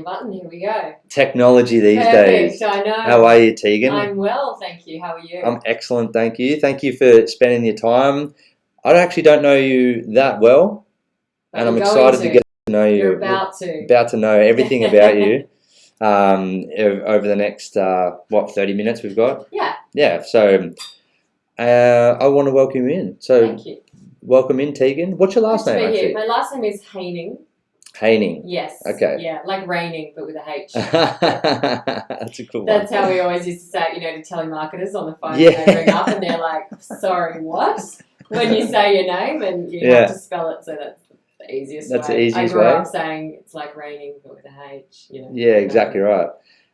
button. Here we go. Technology these days. I know. How are you, Tegan? I'm well, thank you. How are you? I'm excellent, thank you. Thank you for spending your time. I actually don't know you that well, and I'm excited to get to know you. You're about to. About to know everything about you over the next, 30 minutes we've got? Yeah. Yeah, so I want to welcome you in. So, thank you. Welcome in, Tegan. What's your last name, actually? My last name is Haining. Haining. Yes. Okay. Yeah, like raining, but with a H. That's a cool one. That's how we always used to say it, to telemarketers on the phone. Yeah. When they ring up and they're like, sorry, what? When you say your name and you have to spell it, so that's the easiest way. That's the easiest way. I grew way. up saying it's like raining, but with a H. Yeah, exactly right.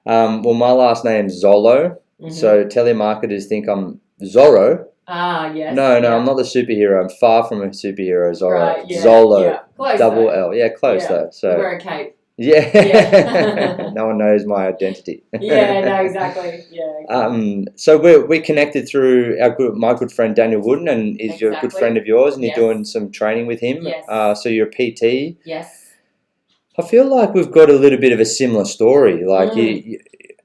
Well, my last name's Zolo, so telemarketers think I'm Zorro. Ah, yes. No, I'm not the superhero. I'm far from a superhero, Zorro. Right, yeah, Zolo. Yeah. Close double though. L. Yeah, close though. So you wear a cape. Yeah. No one knows my identity. Yeah, no, exactly. Yeah. So we connected through my good friend Daniel Wooden, and he's your good friend of yours, and you're doing some training with him. Yes. So you're a PT. Yes. I feel like we've got a little bit of a similar story. Like you,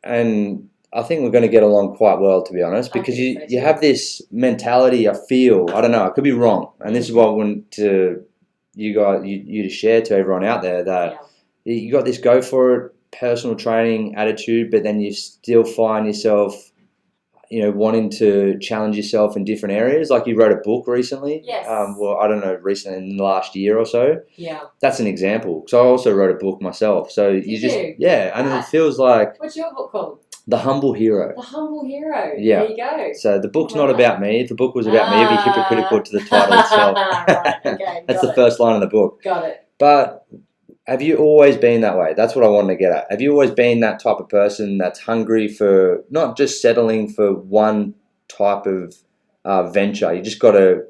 and I think we're going to get along quite well, to be honest, because you have this mentality. I feel, I don't know, I could be wrong, and this is what I want to you to share to everyone out there, that you got this go for it personal training attitude, but then you still find yourself, wanting to challenge yourself in different areas. Like you wrote a book recently. Yes. Well, I don't know, recently in the last year or so. Yeah. That's an example. So I also wrote a book myself. So and it feels like. What's your book called? The Humble Hero. The Humble Hero. Yeah. There you go. So the book's not about me. If the book was about me, it'd be hypocritical to the title itself. Right, okay. That's the first line of the book. Got it. But have you always been that way? That's what I wanted to get at. Have you always been that type of person that's hungry for not just settling for one type of venture? You just got to,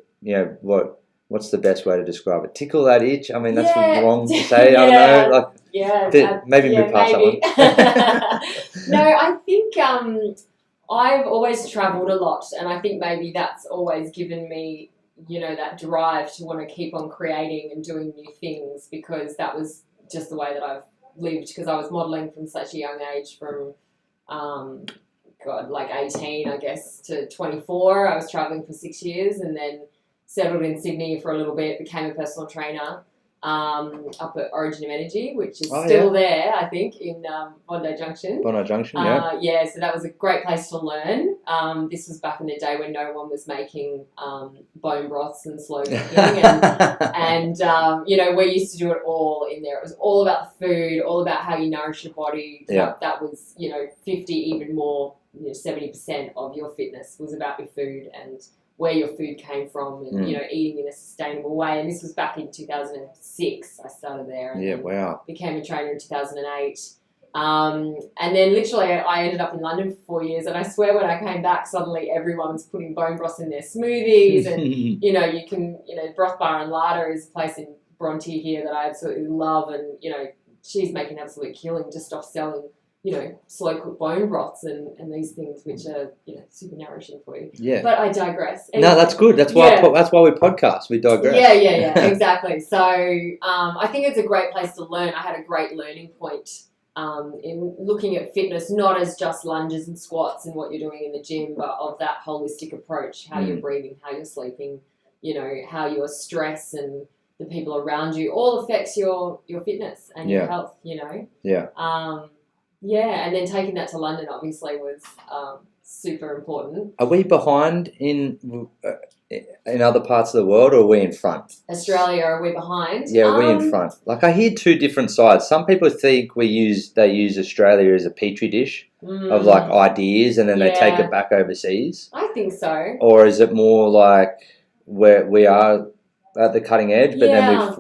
what's the best way to describe it? Tickle that itch? I mean, that's wrong to say. I don't know. Maybe move past that one. No, I think I've always travelled a lot, and I think maybe that's always given me, that drive to want to keep on creating and doing new things, because that was just the way that I've lived, because I was modelling from such a young age, from 18, I guess, to 24. I was travelling for 6 years and then settled in Sydney for a little bit, became a personal trainer up at Origin of Energy, which is still there, I think, in Bondi Junction. Bondi Junction, yeah. Yeah, so that was a great place to learn. This was back in the day when no one was making bone broths and slow cooking. and we used to do it all in there. It was all about the food, all about how you nourish your body. Yeah. That was, 50, even more, 70% of your fitness was about your food and where your food came from, and eating in a sustainable way. And this was back in 2006. I started there, and became a trainer in 2008. And then literally I ended up in London for 4 years, and I swear when I came back, suddenly everyone's putting bone broths in their smoothies, and you can Broth Bar and Larder is a place in Bronte here that I absolutely love, and she's making absolute killing just off selling slow cooked bone broths and these things, which are super nourishing for you. Yeah. But I digress. No, that's good. That's why we podcast. We digress. Yeah. Exactly. So I think it's a great place to learn. I had a great learning point in looking at fitness, not as just lunges and squats and what you're doing in the gym, but of that holistic approach, how you're breathing, how you're sleeping, how your stress and the people around you all affects your fitness and your health. Yeah, and then taking that to London obviously was super important. Are we behind in other parts of the world, or are we in front? Australia, are we behind? Yeah, we're in front. Like I hear two different sides. Some people think they use Australia as a petri dish of like ideas, and then they take it back overseas. I think so. Or is it more like where we are at the cutting edge, but then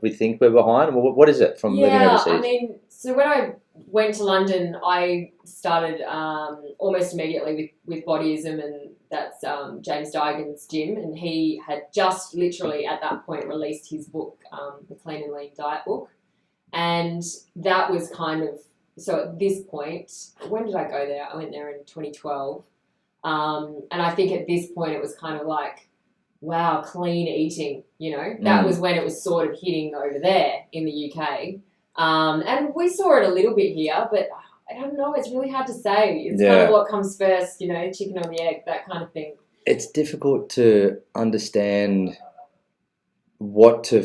we think we're behind? Well, what is it from living overseas? I mean, so when I went to London, I started almost immediately with Bodyism, and that's James Digan's gym, and he had just literally at that point released his book, the Clean and Lean Diet book, and that was kind of, so at this point, when did I go there? I went there in 2012, and I think at this point it was kind of like, wow, clean eating, that was when it was sort of hitting over there in the UK. And we saw it a little bit here, but I don't know. It's really hard to say. It's kind of what comes first, chicken or the egg, that kind of thing. It's difficult to understand what to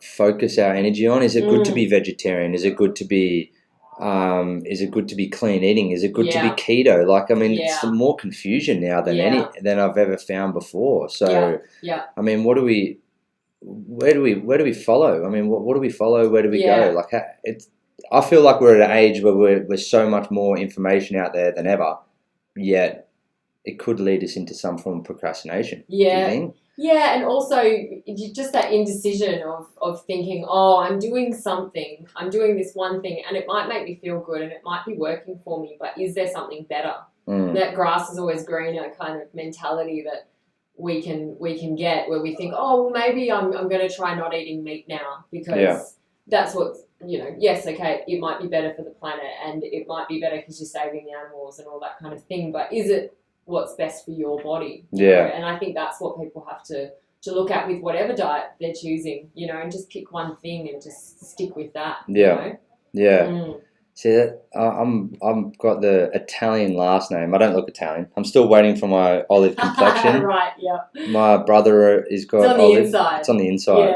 focus our energy on. Is it good to be vegetarian? Is it good to be clean eating? Is it good to be keto? Like, I mean, it's more confusion now than I've ever found before. So, I mean, where do we follow? I mean, what do we follow? Where do we go? Like, I feel like we're at an age where we're so much more information out there than ever, yet it could lead us into some form of procrastination. Yeah. Do you think? Yeah, and also just that indecision of thinking, oh, I'm doing something, I'm doing this one thing, and it might make me feel good and it might be working for me, but is there something better? That grass is always greener kind of mentality that we can get, where we think, oh, well, maybe I'm going to try not eating meat now because that's what, yes, okay, it might be better for the planet and it might be better because you're saving the animals and all that kind of thing, but is it what's best for your body? And I think that's what people have to look at with whatever diet they're choosing, and just pick one thing and just stick with that. See that I've got the Italian last name. I don't look Italian. I'm still waiting for my olive complexion. Right, yeah. My brother is got it's on olive. The inside. It's on the inside.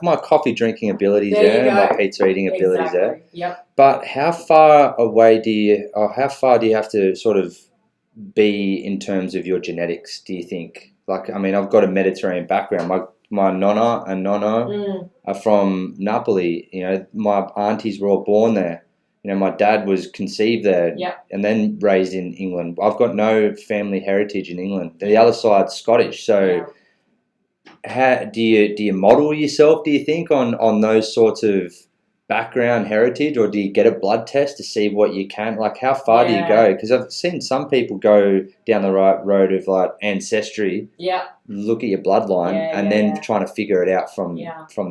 My coffee drinking abilities there, my pizza eating abilities there. Yep. But how far do you have to sort of be in terms of your genetics, do you think? Like, I mean, I've got a Mediterranean background. My nonna and nonno are from Napoli. My aunties were all born there. My dad was conceived there and then raised in England. I've got no family heritage in England. The other side's Scottish. So how do you model yourself, do you think, on those sorts of background heritage, or do you get a blood test to see what you can, like, how far do you go? Because I've seen some people go down the right road of like ancestry, look at your bloodline and then trying to figure it out from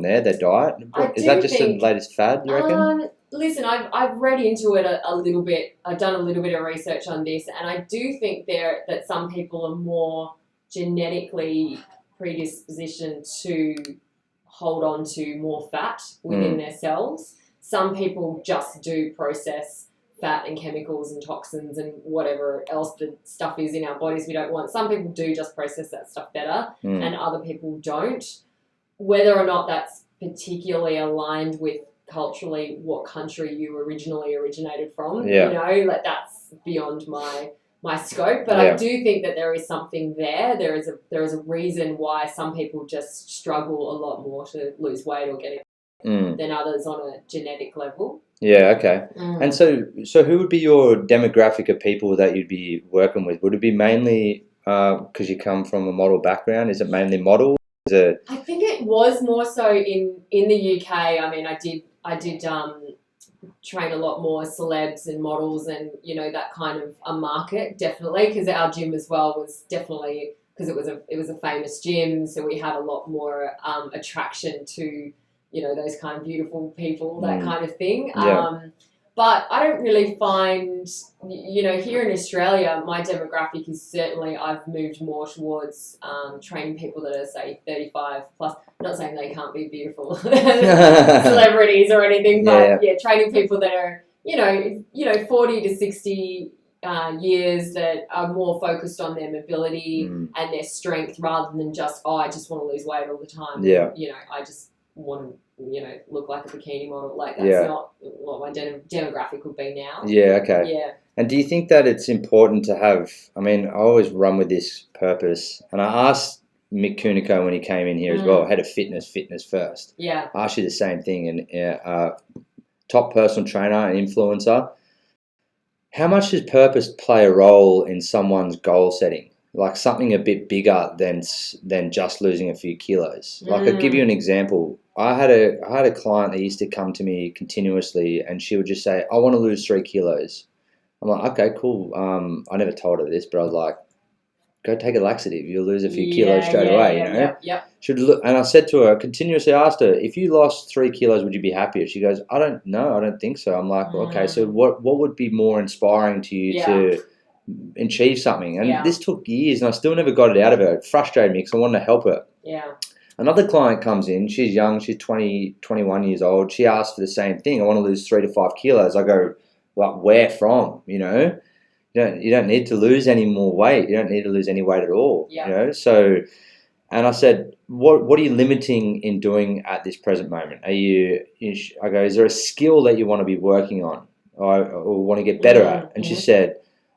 there, their diet. Is that just the latest fad, you reckon? Listen, I've read into it a little bit. I've done a little bit of research on this, and I do think that some people are more genetically predispositioned to hold on to more fat within their cells. Some people just do process fat and chemicals and toxins and whatever else the stuff is in our bodies we don't want. Some people do just process that stuff better and other people don't. Whether or not that's particularly aligned with culturally what country you originally originated from, like, that's beyond my scope, but I do think that there is something there. There is a reason why some people just struggle a lot more to lose weight or get it than others on a genetic level. Yeah, okay. And so who would be your demographic of people that you'd be working with? Would it be mainly because you come from a model background? Is it mainly model? I think it was more so in the UK. I mean, I did train a lot more celebs and models and, that kind of a market, definitely, because our gym as well was definitely, because it was a famous gym, so we had a lot more attraction to, those kind of beautiful people, that kind of thing. But I don't really find, here in Australia, my demographic is certainly, I've moved more towards training people that are, say, 35 plus. Not saying they can't be beautiful celebrities or anything, but training people that are, 40 to 60 years, that are more focused on their mobility and their strength, rather than just, I just want to lose weight all the time. I just want to, look like a bikini model. Like, that's not what my demographic would be now. Yeah, okay. Yeah. And do you think that it's important to have, I mean, I always run with this purpose, and I asked Mick Kunico when he came in here as well, head of fitness first. Yeah. I asked you the same thing, and top personal trainer and influencer. How much does purpose play a role in someone's goal setting? Like something a bit bigger than just losing a few kilos. Like, I'll give you an example. I had a client that used to come to me continuously, and she would just say, I want to lose 3 kilos. I'm like, okay, cool. I never told her this, but I was like, go take a laxative. You'll lose a few kilos straight away, She'd look, and I said to her, continuously asked her, if you lost 3 kilos, would you be happier? She goes, I don't know. I don't think so. I'm like, well, okay, so what would be more inspiring to you to achieve something? And this took years, and I still never got it out of her. It frustrated me because I wanted to help her. Yeah. Another client comes in, she's young, she's 20, 21 years old. She asks for the same thing. I want to lose 3 to 5 kilos. I go, well, where from? You don't need to lose any more weight. You don't need to lose any weight at all. So, and I said, what are you limiting in doing at this present moment? I go, is there a skill that you want to be working on or want to get better at? And she said,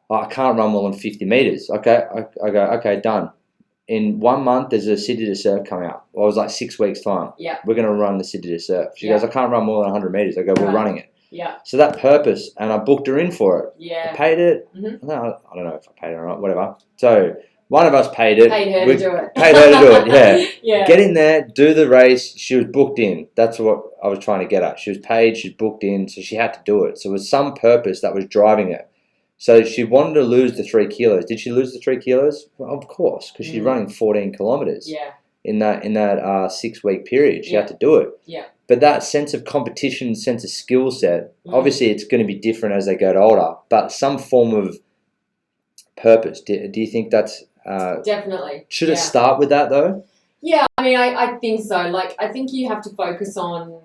I can't run more than 50 meters. Okay. I go, okay, done. In 1 month, there's a City to Surf coming up. Well, it was like 6 weeks' time. Yeah. We're going to run the City to Surf. She goes, I can't run more than 100 meters. I go, we're running it. Yeah. So that purpose, and I booked her in for it. Yeah. I paid it. Mm-hmm. No, I don't know if I paid it or not, whatever. So one of us paid it. Paid her to do it. Paid her to do it, yeah. Yeah. Get in there, do the race. She was booked in. That's what I was trying to get at. She was paid, she was booked in, so she had to do it. So it was some purpose that was driving it. So she wanted to lose the 3 kilos. Did she lose the 3 kilos? Well, of course, because she's running 14 kilometers. Yeah. In that 6-week period, she had to do it. Yeah. But that sense of competition, sense of skill set, obviously it's going to be different as they get older. But some form of purpose. Do you think that's definitely? Should it start with that though? Yeah, I mean, I think so. Like, I think you have to focus on.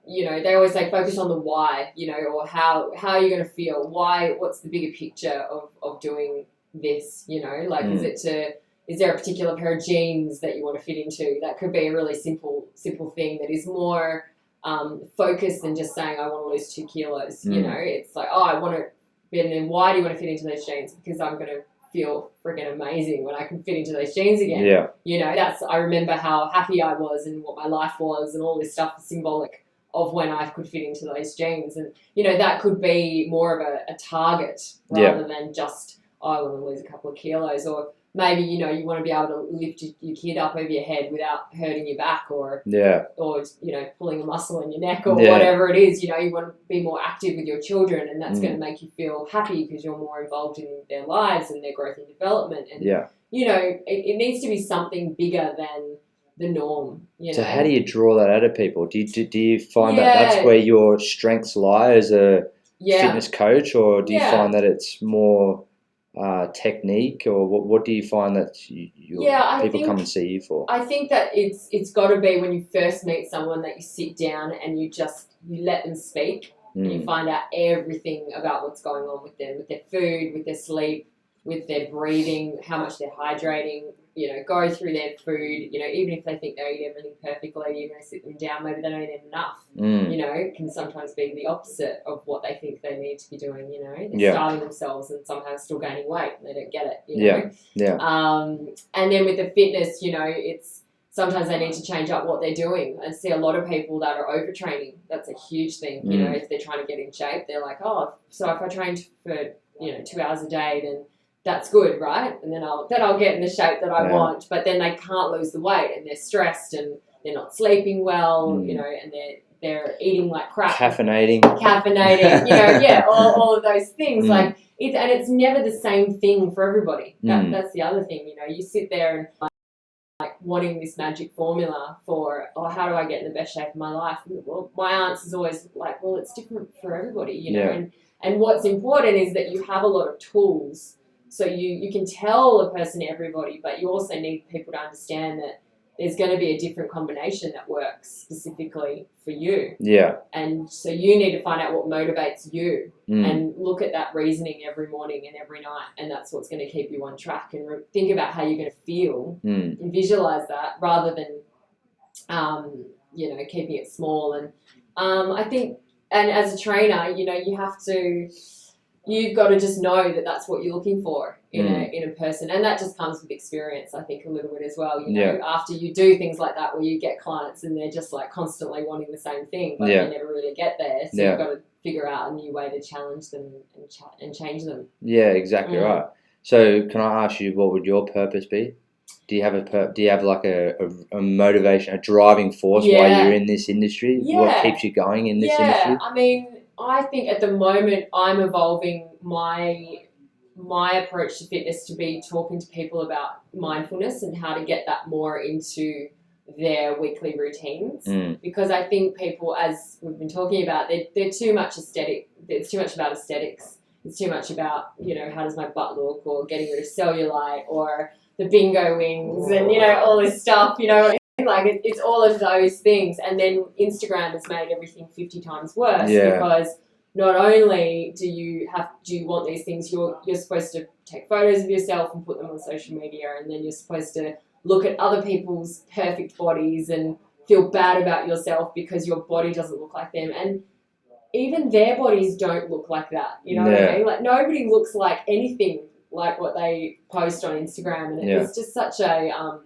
They always say focus on the why, or how you're going to feel. Why? What's the bigger picture of doing this? Is there a particular pair of jeans that you want to fit into? That could be a really simple thing that is more focused than just saying I want to lose 2 kilos. It's like, I want to. And then why do you want to fit into those jeans? Because I'm going to feel friggin' amazing when I can fit into those jeans again. Yeah. I remember how happy I was and what my life was and all this stuff is symbolic of when I could fit into those jeans. And, that could be more of a target rather than just, I want to lose a couple of kilos. Or maybe, you want to be able to lift your kid up over your head without hurting your back or pulling a muscle in your neck or whatever it is. You want to be more active with your children, and that's going to make you feel happy because you're more involved in their lives and their growth and development. And, it needs to be something bigger than the norm. So how do you draw that out of people? Do you find that that's where your strengths lie as a fitness coach, or do you find that it's more technique, or what do you find that people come and see you for? I think that it's got to be when you first meet someone that you sit down and you let them speak and you find out everything about what's going on with them, with their food, with their sleep, with their breathing, how much they're hydrating, go through their food, even if they think they eat everything perfectly, sit them down, maybe they don't eat enough, it can sometimes be the opposite of what they think they need to be doing, they're starving themselves and somehow still gaining weight and they don't get it, and then with the fitness, it's sometimes they need to change up what they're doing. I see a lot of people that are overtraining. That's a huge thing, if they're trying to get in shape, they're like, so if I trained for, 2 hours a day, then that's good, right? And then I'll get in the shape that I want. But then they can't lose the weight, and they're stressed, and they're not sleeping well, and they're eating like crap. Caffeinating, all of those things. Like it's never the same thing for everybody. That's the other thing. You sit there and like wanting this magic formula for how do I get in the best shape of my life? Well, my answer is always like, well, it's different for everybody, And what's important is that you have a lot of tools. So you can tell a person everybody, but you also need people to understand that there's going to be a different combination that works specifically for you. Yeah. And so you need to find out what motivates you and look at that reasoning every morning and every night, and that's what's going to keep you on track. And think about how you're going to feel and visualize that rather than, keeping it small. And I think, and as a trainer, you've got to just know that that's what you're looking for in a person, and that just comes with experience, I think, a little bit as well. After you do things like that where you get clients and they're just like constantly wanting the same thing, but they never really get there. So you've got to figure out a new way to challenge them and change them. Yeah, exactly right. So can I ask you, what would your purpose be? Do you have like a motivation, a driving force why you're in this industry? What keeps you going in this industry? I mean, I think at the moment I'm evolving my approach to fitness to be talking to people about mindfulness and how to get that more into their weekly routines. Because I think people, as we've been talking about, they're too much aesthetic. It's too much about aesthetics. It's too much about, how does my butt look, or getting rid of cellulite, or the bingo wings and, all this stuff, Like it's all of those things, and then Instagram has made everything 50 times worse because not only do you want these things, you're supposed to take photos of yourself and put them on social media, and then you're supposed to look at other people's perfect bodies and feel bad about yourself because your body doesn't look like them, and even their bodies don't look like that. You know what I mean? Like nobody looks like anything like what they post on Instagram, and it's just such a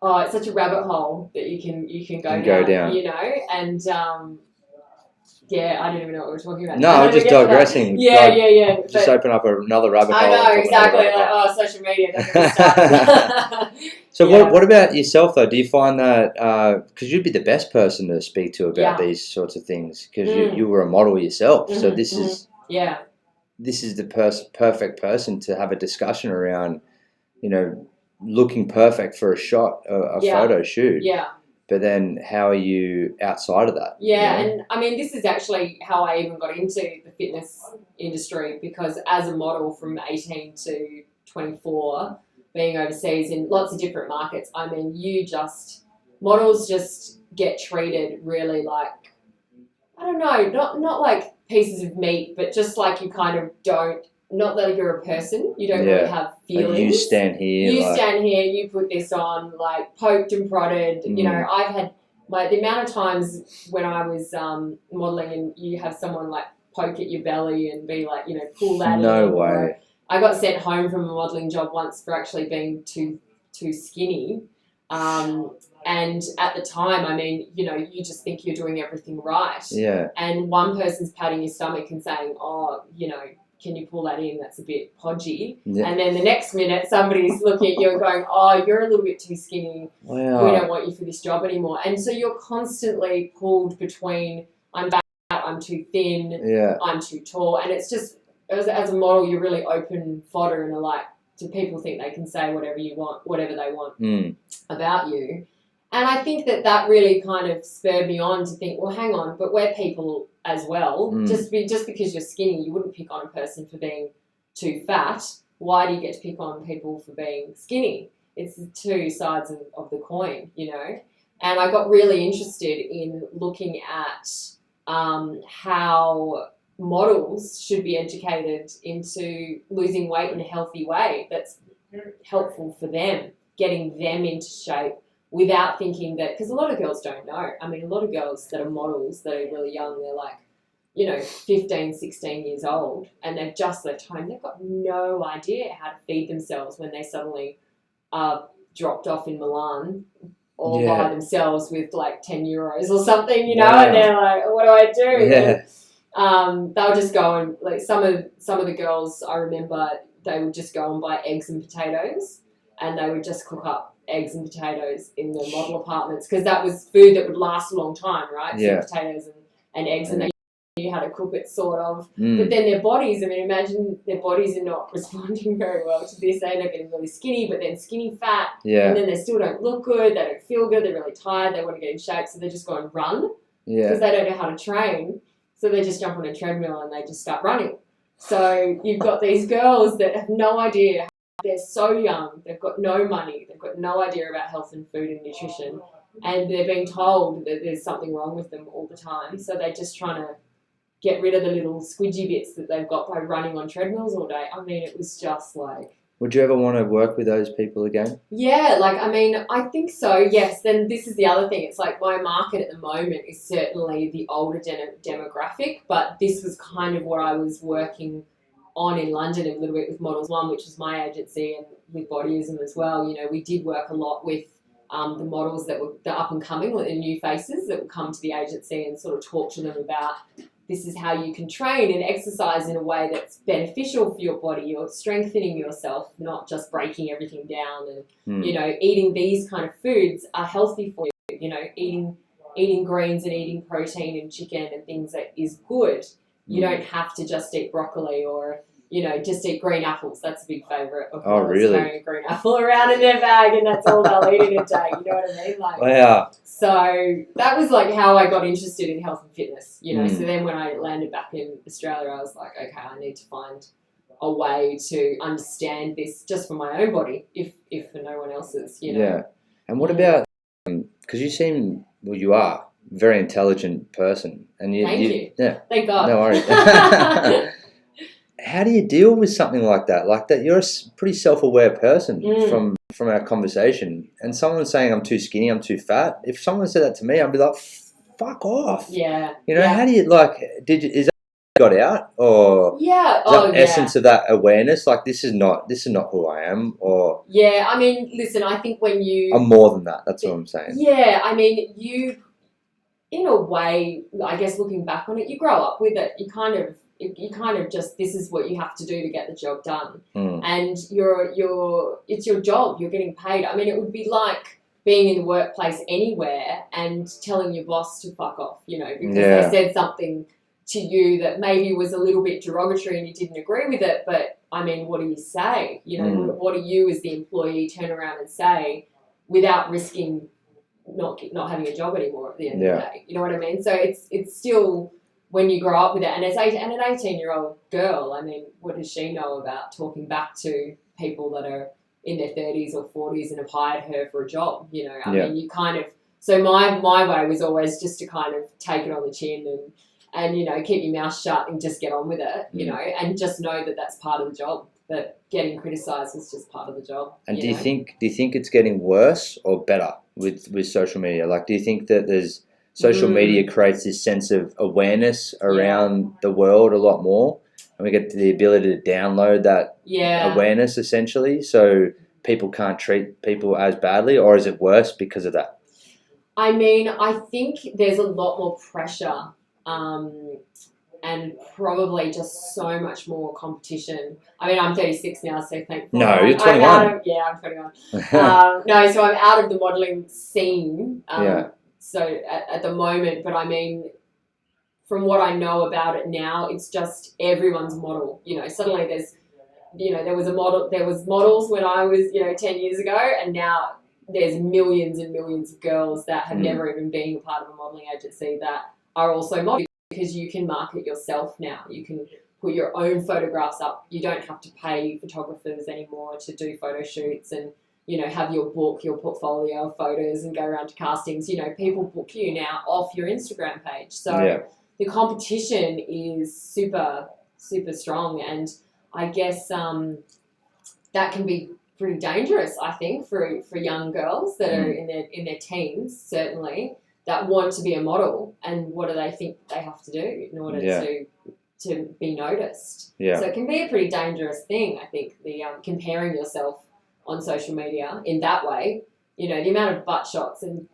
it's such a rabbit hole that you can go down, you know, and I don't even know what we're talking about. No, I'm just digressing. Yeah. Just open up another rabbit hole. I know, exactly. Like, social media doesn't So what about yourself, though? Do you find that, because you'd be the best person to speak to about these sorts of things, because you were a model yourself, so this is the perfect person to have a discussion around, you know, looking perfect for a shot, a photo shoot. Yeah. But then how are you outside of that? Yeah, you know? and I mean, this is actually how I even got into the fitness industry, because as a model from 18 to 24, being overseas in lots of different markets, I mean, models just get treated really like, I don't know, not like pieces of meat, but just like you kind of don't, not that you're a person, you don't really have feelings. Like you stand here, you put this on, like poked and prodded. You know, I've had the amount of times when I was modelling and you have someone like poke at your belly and be like, you know, pull that in. No way. I got sent home from a modelling job once for actually being too skinny. And at the time, I mean, you know, you just think you're doing everything right. Yeah. And one person's patting your stomach and saying, oh, you know, can you pull that in? That's a bit podgy. Yeah. And then the next minute, somebody's looking at you and going, oh, you're a little bit too skinny. Wow. We don't want you for this job anymore. And so you're constantly pulled between, I'm fat, I'm too thin, I'm too tall. And it's just, as a model, you're really open fodder and are like, do people think they can say whatever they want about you? And I think that really kind of spurred me on to think, well, hang on, but we're people as well. Just because you're skinny, you wouldn't pick on a person for being too fat. Why do you get to pick on people for being skinny? It's the two sides of the coin, you know. And I got really interested in looking at how models should be educated into losing weight in a healthy way that's helpful for them, getting them into shape, without thinking that, because a lot of girls don't know. I mean, a lot of girls that are models that are really young, they're like, you know, 15, 16 years old, and they've just left home. They've got no idea how to feed themselves when they suddenly are dropped off in Milan all by themselves with like 10 euros or something, you know, and they're like, what do I do? Yeah. And, they'll just go and, like, some of the girls, I remember, they would just go and buy eggs and potatoes, and they would just cook up eggs and potatoes in the model apartments, because that was food that would last a long time, right? So potatoes and eggs, and they knew how to cook it, sort of. But then their bodies, I mean, imagine their bodies are not responding very well to this. They end up getting really skinny, but then skinny fat, and then they still don't look good, they don't feel good, they're really tired, they want to get in shape, so they just go and run because they don't know how to train. So they just jump on a treadmill and they just start running. So you've got these girls that have no idea. They're so young, they've got no money, they've got no idea about health and food and nutrition, and they're being told that there's something wrong with them all the time. So they're just trying to get rid of the little squidgy bits that they've got by running on treadmills all day. I mean, it was just like... Would you ever want to work with those people again? Yeah, like, I mean, I think so, yes. Then this is the other thing. It's like my market at the moment is certainly the older demographic, but this was kind of what I was working on in London a little bit with Models One, which was my agency, and with Bodyism as well. You know, we did work a lot with the models that were the up and coming, the new faces that would come to the agency and sort of talk to them about, this is how you can train and exercise in a way that's beneficial for your body. You're strengthening yourself, not just breaking everything down. And, you know, eating these kind of foods are healthy for you. You know, eating greens and eating protein and chicken and things that is good. You don't have to just eat broccoli or, you know, just eat green apples. That's a big favourite of mine. Really? Carrying a green apple around in their bag, and that's all they'll eat in a day. You know what I mean? Like, wow. So that was like how I got interested in health and fitness, you know. So then when I landed back in Australia, I was like, okay, I need to find a way to understand this just for my own body, if for no one else's, you know. Yeah. And what about because you seem, well, you are a very intelligent person, and Thank you. Yeah, Thank God. no worries. How do you deal with something like that? Like that, you're a pretty self-aware person from our conversation, and someone saying I'm too skinny, I'm too fat. If someone said that to me, I'd be like, fuck off. Yeah. You know, yeah. how do you is that got out, or yeah? is that essence of that awareness? Like this is not who I am, or yeah. I mean, listen, I think when I'm more than that. That's what I'm saying. Yeah, I mean, you, in a way, I guess looking back on it, you grow up with it. You kind of just, this is what you have to do to get the job done, and it's your job. You're getting paid. I mean, it would be like being in the workplace anywhere and telling your boss to fuck off, you know, because they said something to you that maybe was a little bit derogatory and you didn't agree with it. But I mean, what do you say? You know, what do you as the employee turn around and say without risking not having a job anymore at the end of the day? You know what I mean? So it's still, when you grow up with it, and an 18-year-old girl, I mean, what does she know about talking back to people that are in their 30s or 40s and have hired her for a job? You know, I mean, you kind of, so my way was always just to kind of take it on the chin and you know, keep your mouth shut and just get on with it, you know, and just know that that's part of the job. That getting criticised is just part of the job. And do you think it's getting worse or better with social media? Like, do you think that there's social media creates this sense of awareness around the world a lot more, and we get the ability to download that awareness essentially, so people can't treat people as badly, or is it worse because of that? I mean, I think there's a lot more pressure, and probably just so much more competition. I mean, I'm 36 now, so thankfully. No, you're 21. I'm 21. No, so I'm out of the modelling scene. So at the moment, but I mean, from what I know about it now, it's just everyone's model. You know, suddenly there was models when I was, 10 years ago, and now there's millions and millions of girls that have never even been a part of a modelling agency that are also modelling, because you can market yourself now. You can put your own photographs up. You don't have to pay photographers anymore to do photo shoots and, have your portfolio of photos and go around to castings. People book you now off your Instagram page. So the competition is super, super strong. And I guess that can be pretty dangerous, I think, for young girls that are in their teens, certainly, that want to be a model. And what do they think they have to do in order to be noticed? Yeah. So it can be a pretty dangerous thing, I think, the comparing yourself on social media in that way. The amount of butt shots and,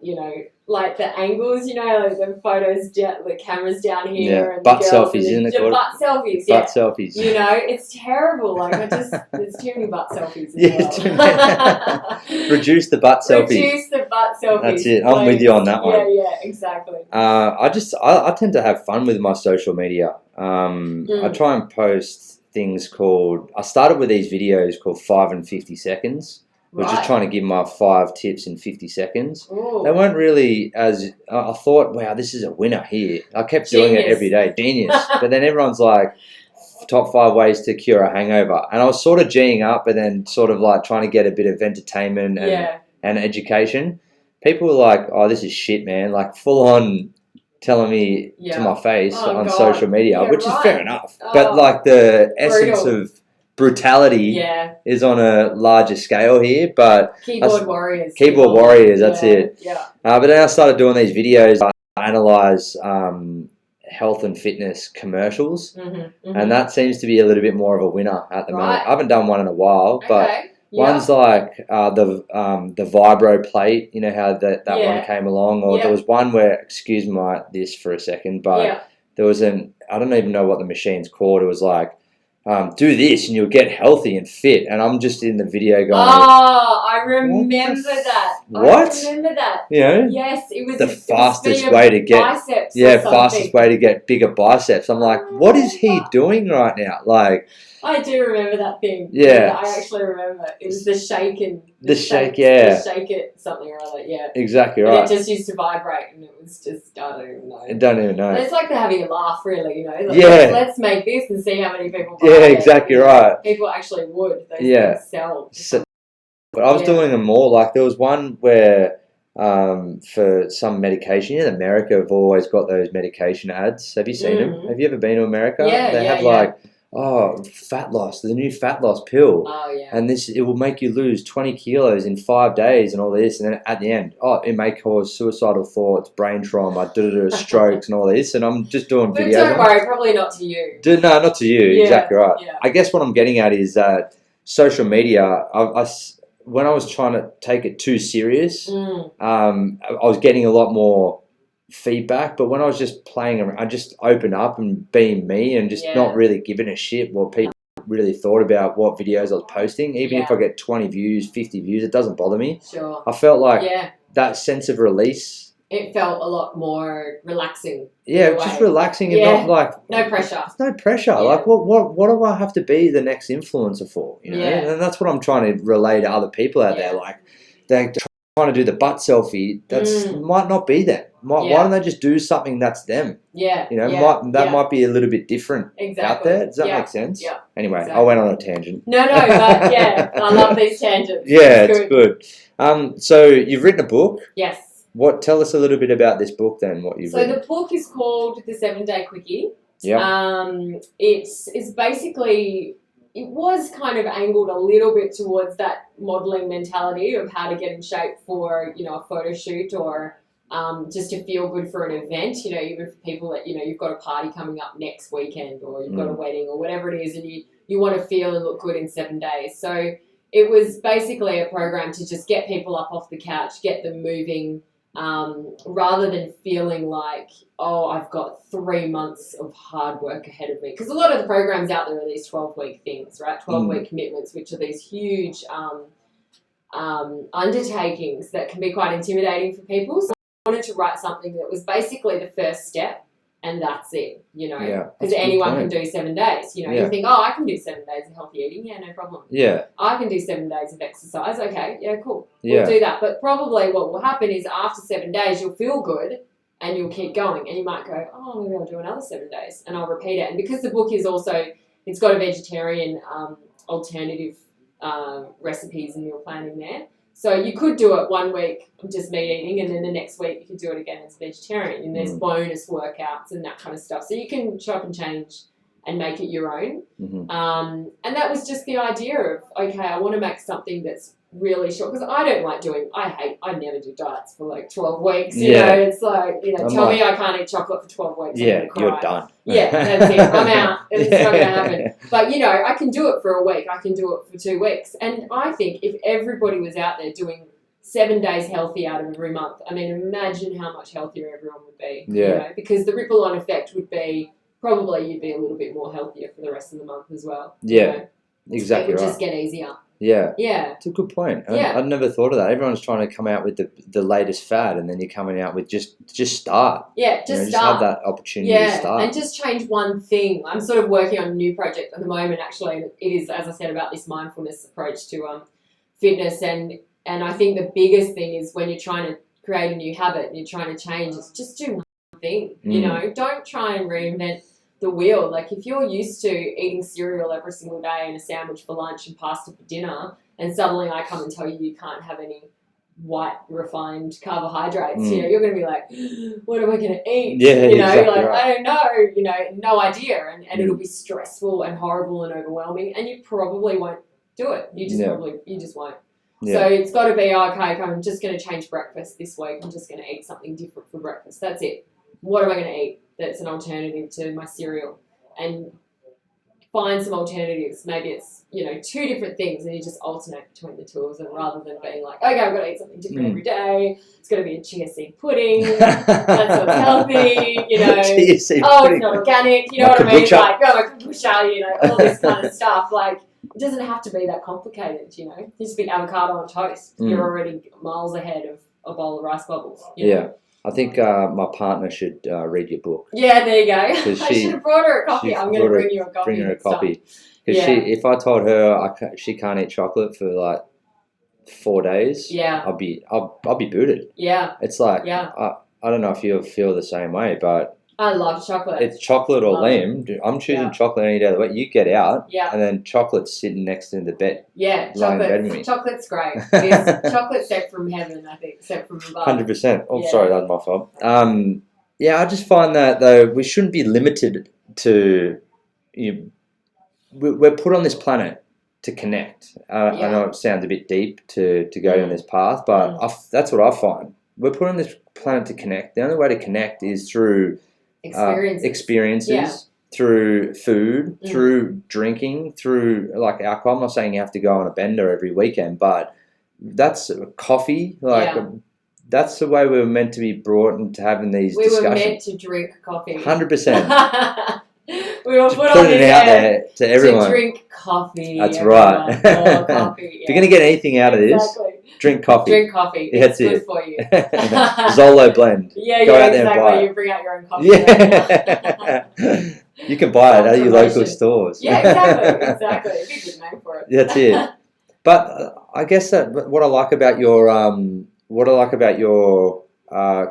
like the angles, like the photos, the cameras down here. And butt the girls selfies, isn't it? Butt selfies, Butt selfies. It's terrible. Like, there's too many butt selfies as well. Reduce the butt selfies. Reduce the butt selfies. That's it. I'm with you on that one. Yeah, exactly. I tend to have fun with my social media. I try and post things I started with these videos called 5 and 50 seconds. We're just trying to give my 5 tips in 50 seconds. Ooh. They weren't really I thought, wow, this is a winner here. I kept doing it every day. Genius. But then everyone's like, top 5 ways to cure a hangover. And I was sort of G'ing up, but then sort of like trying to get a bit of entertainment and education. People were like, oh, this is shit, man. Like full on telling me to my face on social media, which is fair enough. But like the essence of brutality is on a larger scale here, but keyboard warriors, that's it. But then I started doing these videos. I analyze health and fitness commercials, and that seems to be a little bit more of a winner at the moment. I haven't done one in a while, but one's like the vibro plate, how that one came along, or there was one where, excuse this for a second, but there was I don't even know what the machine's called. It was like, do this and you'll get healthy and fit. And I'm just in the video going, oh, I remember that. What? I remember that. Yes, it was the fastest way to get biceps. Fastest way to get bigger biceps. I'm like, what is he doing right now? Like, I do remember that thing. Yeah. I actually remember. It was the shake and... The shake it, something or other, Exactly and right. it just used to vibrate, and it was just, I don't even know. I don't even know. It's like they're having a laugh, really, Like, let's make this and see how many people buy it. Exactly right. People actually would. Those things sell. But I was doing them more. Like, there was one where for some medication. In America, have always got those medication ads. Have you seen them? Have you ever been to America? Yeah, they have like, oh, fat loss, the new fat loss pill. Oh, yeah. And it will make you lose 20 kilos in 5 days and all this. And then at the end, it may cause suicidal thoughts, brain trauma, strokes and all this. And I'm just doing but videos. Don't worry, probably not to you. No, not to you. Yeah, exactly right. Yeah. I guess what I'm getting at is that social media, when I was trying to take it too serious, I was getting a lot more feedback. But when I was just playing around, I just opened up and being me and just not really giving a shit what people really thought about what videos I was posting. Even if I get 20 views, 50 views, it doesn't bother me. Sure. I felt like that sense of release. It felt a lot more relaxing. Yeah, just relaxing and not like no pressure. No pressure. Like what do I have to be the next influencer for? You know, and that's what I'm trying to relay to other people out there. Like they're trying to do the butt selfie. That's might not be them. Why don't they just do something that's them? Yeah, you know, might be a little bit different out there. Does that make sense? Yeah. Anyway, I went on a tangent. No, but I love these tangents. Yeah, it's good. So you've written a book. Yes. Tell us a little bit about this book then, what you've written. So the book is called The 7-Day Quickie. Yeah. It's basically, it was kind of angled a little bit towards that modelling mentality of how to get in shape for, you know, a photo shoot or just to feel good for an event, you know, even for people that, you know, you've got a party coming up next weekend or you've got a wedding or whatever it is and you want to feel and look good in 7 days. So it was basically a program to just get people up off the couch, get them moving, rather than feeling like, oh, I've got 3 months of hard work ahead of me. Because a lot of the programs out there are these 12-week things, right? 12-week commitments, which are these huge undertakings that can be quite intimidating for people. So I wanted to write something that was basically the first step and that's it, you know, because anyone can do 7 days. You know, you think, oh, I can do 7 days of healthy eating. Yeah, no problem. Yeah. I can do 7 days of exercise. Okay, yeah, cool. We'll do that. But probably what will happen is after 7 days, you'll feel good and you'll keep going. And you might go, oh, maybe I'll do another 7 days and I'll repeat it. And because the book is also, it's got a vegetarian alternative recipes and meal plan in there. So you could do it 1 week of just meat eating and then the next week you could do it again as vegetarian and there's bonus workouts and that kind of stuff. So you can chop and change and make it your own. And that was just the idea of, okay, I want to make something that's really short because I never do diets for like 12 weeks. You know, it's like, you know, tell me I can't eat chocolate for 12 weeks. Yeah, you're done. Yeah, that's it. I'm out. It's not going to happen. But, you know, I can do it for a week. I can do it for 2 weeks. And I think if everybody was out there doing 7 days healthy out of every month, I mean, imagine how much healthier everyone would be. Yeah. You know, because the ripple-on effect would be probably you'd be a little bit more healthier for the rest of the month as well. Yeah, you know? Exactly right. It would right. just get easier. Yeah. Yeah. It's a good point. Yeah. I'd never thought of that. Everyone's trying to come out with the latest fad and then you're coming out with just start. Yeah, just start. Just have that opportunity to start. And just change one thing. I'm sort of working on a new project at the moment actually. It is, as I said, about this mindfulness approach to fitness and I think the biggest thing is when you're trying to create a new habit and you're trying to change is just do one thing. You know, don't try and reinvent the wheel. Like if you're used to eating cereal every single day and a sandwich for lunch and pasta for dinner and suddenly I come and tell you can't have any white refined carbohydrates, you know, you're going to be like, what am I going to eat? Yeah, you know, exactly like, right. I don't know, you know, no idea. And it'll be stressful and horrible and overwhelming and you probably won't do it. You just won't. Yeah. So it's got to be, okay, I'm just going to change breakfast this week. I'm just going to eat something different for breakfast. That's it. What am I going to eat that's an alternative to my cereal? And find some alternatives. Maybe it's, you know, 2 different things and you just alternate between the 2 of them rather than being like, okay, I've got to eat something different every day. It's got to be a chia seed pudding. That's what's healthy, you know. Chia seed pudding. It's not organic, you know what I mean? Like, my kombucha, you know, all this kind of stuff. Like, it doesn't have to be that complicated, you know. You just big avocado on toast. You're already miles ahead of a bowl of rice bubbles. You know? I think my partner should read your book. Yeah, there you go. I should have brought her a copy. I'm going to bring you a copy. Bring her a copy. Because if I told her she can't eat chocolate for like 4 days, I'll be booted. Yeah. It's like I don't know if you feel the same way, but I love chocolate. It's chocolate or Love lamb. I'm choosing Yeah. chocolate any day of the week. You get out, Yeah. and then chocolate's sitting next to the bed. Yeah, lying in bed with me. chocolate's great. It's chocolate sent from heaven, I think, sent from above. 100%. Oh, Yeah. sorry, that was my fault. Yeah, I just find that though we shouldn't be limited to. We're put on this planet to connect. I know it sounds a bit deep to go down this path, but that's what I find. We're put on this planet to connect. The only way to connect is through experiences, through food, through drinking, through like alcohol. I'm not saying you have to go on a bender every weekend, but that's coffee. That's the way we were meant to be brought into having these discussions. We were meant to drink coffee. 100%. We were put on it out there to everyone. To drink coffee. That's right. Oh, coffee. If you're going to get anything out of this, drink coffee. Drink coffee. It's good for you. Zolo blend. Go out there and buy it. You bring out your own coffee. Yeah. You can buy it at your local stores. Yeah, exactly. It'd be a good name for it. That's it. But I guess that what I like about your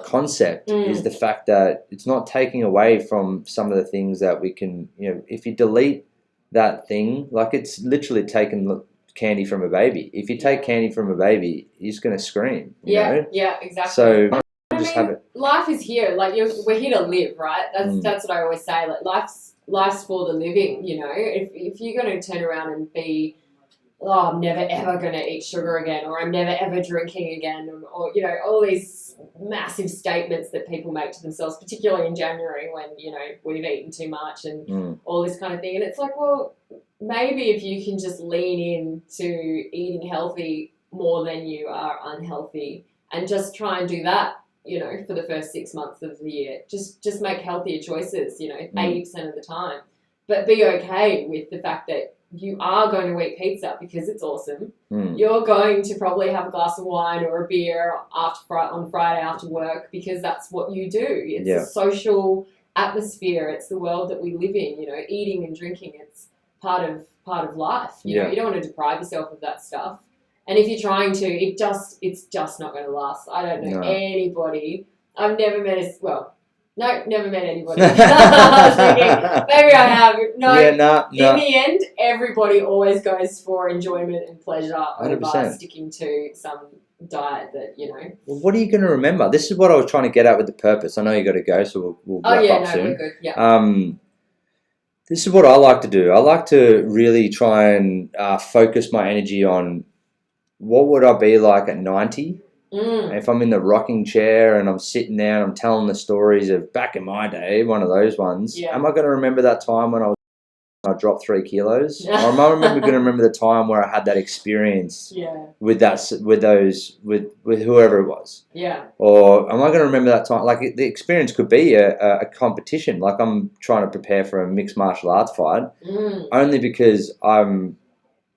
concept is the fact that it's not taking away from some of the things that we can, if you delete that thing, like it's literally taking candy from a baby. If you take candy from a baby, he's going to scream. You know? Yeah, exactly. So just have it. Life is here. Like we're here to live, right? That's what I always say. Like life's for the living. If you're going to turn around and be, oh, I'm never ever going to eat sugar again, or I'm never ever drinking again, or all these massive statements that people make to themselves, particularly in January when we've eaten too much and all this kind of thing. And it's like, well, maybe if you can just lean in to eating healthy more than you are unhealthy, and just try and do that, for the first 6 months of the year, just make healthier choices, 80% of the time, but be okay with the fact that you are going to eat pizza because it's awesome. You're going to probably have a glass of wine or a beer on Friday after work because that's what you do. It's a social atmosphere. It's the world that we live in. Eating and drinking. It's part of life. You don't want to deprive yourself of that stuff. And if you're trying to, it's just not going to last. I don't know anybody. I've never met never met anybody. I was thinking, maybe I have. No. In the end, everybody always goes for enjoyment and pleasure over sticking to some diet that, Well, what are you going to remember? This is what I was trying to get at with the purpose. I know you got to go, so we'll wrap up soon. We're good. Yeah. This is what I like to do. I like to really try and focus my energy on what would I be like at 90. If I'm in the rocking chair and I'm sitting there and I'm telling the stories of back in my day, one of those ones, am I going to remember that time when I dropped 3 kilos? Or am I going to remember the time where I had that experience with whoever it was? Yeah. Or am I going to remember that time? Like the experience could be a competition. Like I'm trying to prepare for a mixed martial arts fight only because I'm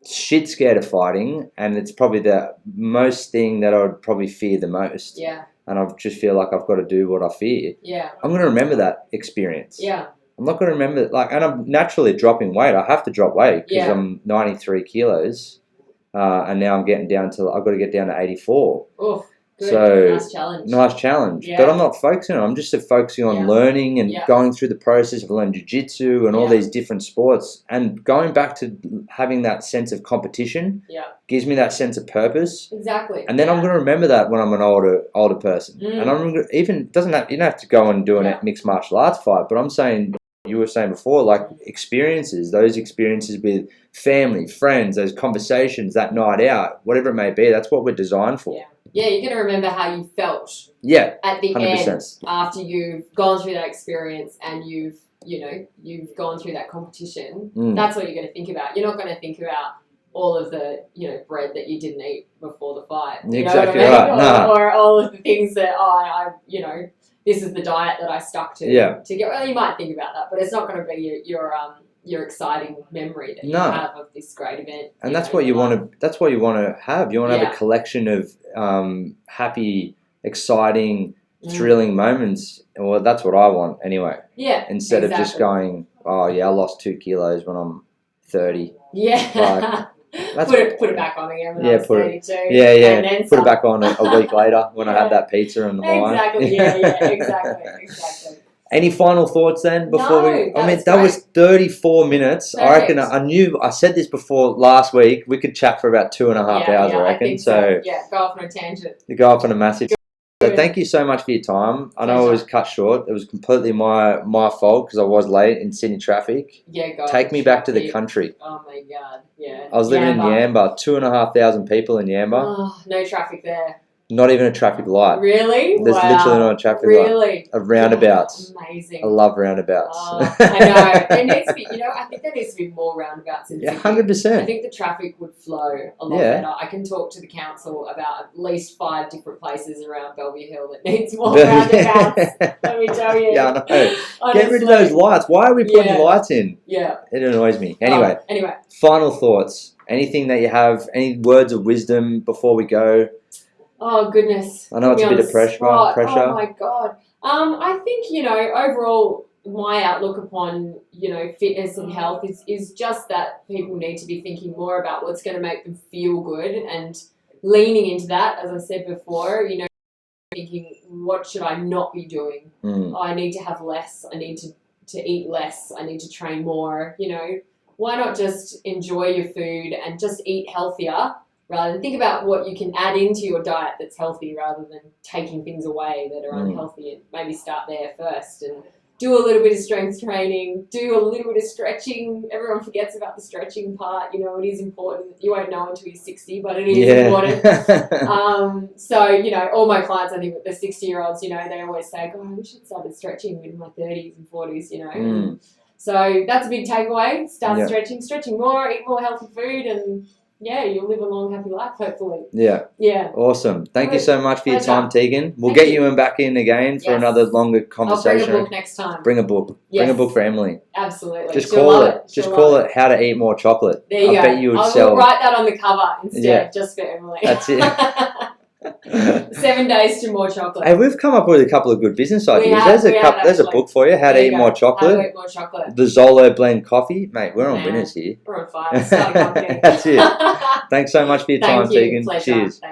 shit scared of fighting, and it's probably the most thing that I would probably fear the most. Yeah. And I just feel like I've got to do what I fear. Yeah. I'm going to remember that experience. Yeah. I'm not going to remember and I'm naturally dropping weight. I have to drop weight because I'm 93 kilos, and now I'm getting down to. I've got to get down to 84. Oh. Good. So nice challenge. Yeah. But I'm not focusing on it. I'm just focusing on learning and going through the process of learning jiu-jitsu and all these different sports, and going back to having that sense of competition gives me that sense of purpose. Exactly. And then I'm going to remember that when I'm an older person. And I'm you don't have to go and do a mixed martial arts fight, but I'm saying, you were saying before, like those experiences with family, friends, those conversations, that night out, whatever it may be, that's what we're designed for. Yeah. Yeah, you're going to remember how you felt at the 100%. End after you've gone through that experience and you've gone through that competition. That's what you're going to think about. You're not going to think about all of the, bread that you didn't eat before the fight. Exactly right. Or all of the things that, this is the diet that I stuck to. Yeah. Well, you might think about that, but it's not going to be your exciting memory that you have of this great event. And that's what you want to. That's what you want to have. You want to have a collection of happy, exciting, thrilling moments. Well, that's what I want anyway. Yeah. Instead of just going, I lost 2 kilos when I'm 30. Yeah. Put it back on again when I was 32. And then put it back on a week later when I had that pizza and the wine. Exactly. Yeah. Exactly. Any final thoughts then before No, we? I mean, that was was 34 minutes. I reckon. Perfect. I said this before last week. We could chat for about 2.5 hours. I reckon. think so. Yeah, go off on a tangent. To go off on a massive. So Good. thank you so much for your time. I know it Pleasure. was cut short. It was completely my fault because I was late in Sydney traffic. Yeah, go. Take me back to the country. Oh my god, yeah. I was living in Yamba. 2,500 people in Yamba. Oh, no traffic there. Not even a traffic light. Really? There's literally not a traffic light. Really? A roundabouts. Amazing. I love roundabouts. Oh, I know. There needs to be, I think there needs to be more roundabouts in Sydney. 100%. I think the traffic would flow a lot better. I can talk to the council about at least 5 different places around Bellevue Hill that needs more roundabouts. Let me tell you. Yeah, I know. Honestly. Get rid of those lights. Why are we putting lights in? Yeah. It annoys me. Anyway. Final thoughts. Anything that you have? Any words of wisdom before we go? Oh goodness! I know it's a bit of pressure. Oh my god! I think overall my outlook upon fitness and health is just that people need to be thinking more about what's going to make them feel good and leaning into that. As I said before, thinking what should I not be doing? I need to have less. I need to eat less. I need to train more. Why not just enjoy your food and just eat healthier? Rather than think about what you can add into your diet that's healthy rather than taking things away that are unhealthy, and maybe start there first and do a little bit of strength training, do a little bit of stretching. Everyone forgets about the stretching part. It is important. You won't know until you're 60, but it is important. So, all my clients, I think the 60-year-olds, they always say, "God, I wish I'd started stretching in my 30s and 40s, So that's a big takeaway. Start stretching more, eat more healthy food, and you'll live a long, happy life, hopefully. Yeah. Awesome. Thank you so much for your time, Tegan. We'll get you back in again for another longer conversation. I'll bring a book next time. Bring a book. Yes. Bring a book for Emily. Absolutely. Just call it How to Eat More Chocolate. There you go. I bet you would sell. I'll write that on the cover instead, just for Emily. That's it. 7 days to more chocolate. Hey, we've come up with a couple of good business ideas. There's a book for you. How to Eat More Chocolate. How to Eat More Chocolate. The Zolo Blend Coffee. Mate, we're on winners here. We're on fire. Start a company. That's it. Thanks so much for your time, Tegan. Pleasure. Cheers. Thanks.